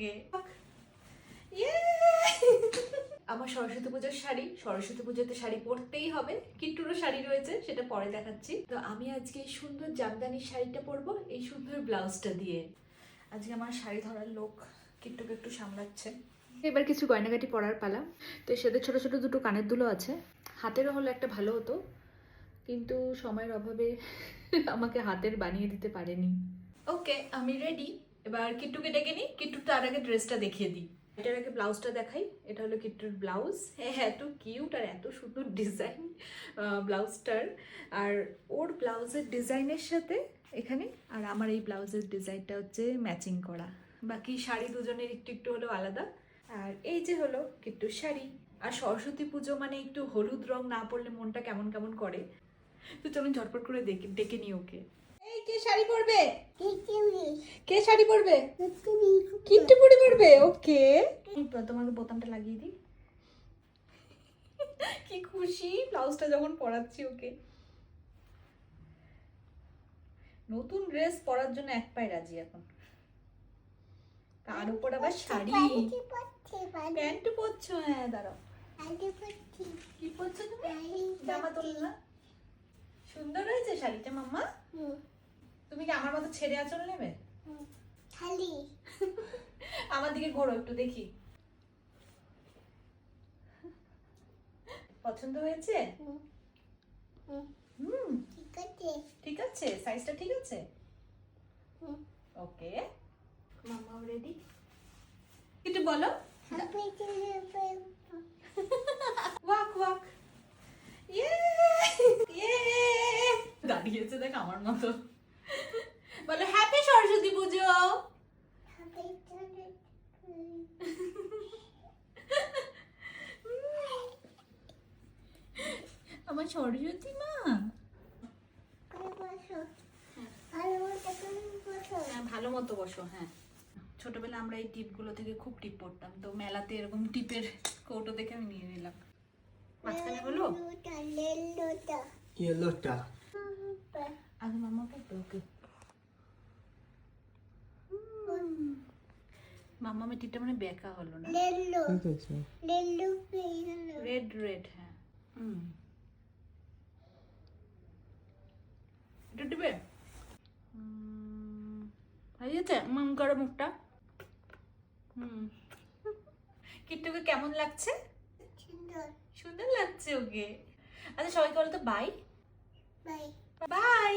ওকে। আমার সরস্বতী পুজোর শাড়ি, সরস্বতী পুজোতে শাড়ি পরতেই হবে। কিট্টুরও শাড়ি রয়েছে, সেটা পরে দেখাচ্ছি। তো আমি আজকে এই সুন্দর জামদানির শাড়িটা পরবো এই সুন্দর ব্লাউজটা দিয়ে। আজকে আমার শাড়ি ধরার লোক কিট্টুকে একটু সামলাচ্ছে। এবার কিছু গয়নাগাটি পরার পালা। তো সেটা ছোট ছোট দুটো কানের দুলো আছে, হাতেরও হলে একটা ভালো হতো, কিন্তু সময়ের অভাবে আমাকে হাতের বানিয়ে দিতে পারেনি। ওকে, আমি রেডি। এবার কিট্টুকে ডেকে নিই। কিট্টুর তার আগে ড্রেসটা দেখিয়ে দিই। এটার আগে ব্লাউজটা দেখাই। এটা হলো কিট্টুর ব্লাউজ। হ্যাঁ, এত কিউট আর এত সুন্দর ডিজাইন ব্লাউজটার। আর ওর ব্লাউজের ডিজাইনের সাথে এখানে আর আমার এই ব্লাউজের ডিজাইনটা হচ্ছে ম্যাচিং করা। বাকি শাড়ি দুজনের একটু একটু হলেও আলাদা। আর এই যে হলো কিট্টুর শাড়ি। আর সরস্বতী পুজো মানে একটু হলুদ রং না পরলে মনটা কেমন কেমন করে। তো চলুন ঝটপট করে ডেকে নিই ওকে। এই কে শাড়ি পরবে? কে শাড়ি পরবে? কিট্টু পরবে। ওকে, তোমাকে বোতামটা লাগিয়ে দিই। কি খুশি ব্লাউজটা যখন পরাচ্ছি ওকে। নতুন ড্রেস পরার জন্য এক পায়ে রাজি এখন, তার উপর আবার শাড়ি। প্যান্ট পরছো? হ্যাঁ দাঁড়াও, কি পরছো তুমি? জামা তোল না। সুন্দর হয়েছে শাড়িটা মাম্মা। তুমি কি আমার মতো ছেড়ে আঁচল নেবে? আমার দিকে ঘোরো একটু দেখি। পছন্দ হয়েছে? ঠিক আছে, সাইজটা ঠিক আছে। ওকে, মাম্মা রেডি। একটু বলো ওয়াক ওয়াক। ইয়ে ইয়ে, দাঁড়িয়েছে দেখ আমার মতো। বলো হ্যাপি সরস্বতী পুজো। আমার সরস্বতী মা। হ্যাঁ ভালো মতো বসো। হ্যাঁ, ছোটবেলা আমরা এই টিপগুলো থেকে খুব টিপ পড়তাম, তো মেলাতে এরকম টিপের কৌটো দেখে আমি নিয়ে নিলাম। মাঝখানে হলো ইয়েলোটা। আগে মামা পড়বে। ওকে, মামা আমার টিপটা মানে বেঁকা হলো না। Red red. হ্যাঁ, এটা টিপে হয়েছে। করো মুখটা। কিট্টুকে কেমন লাগছে? সুন্দর লাগছে ওকে। আচ্ছা সবাইকে বলো তো বাই। বাই।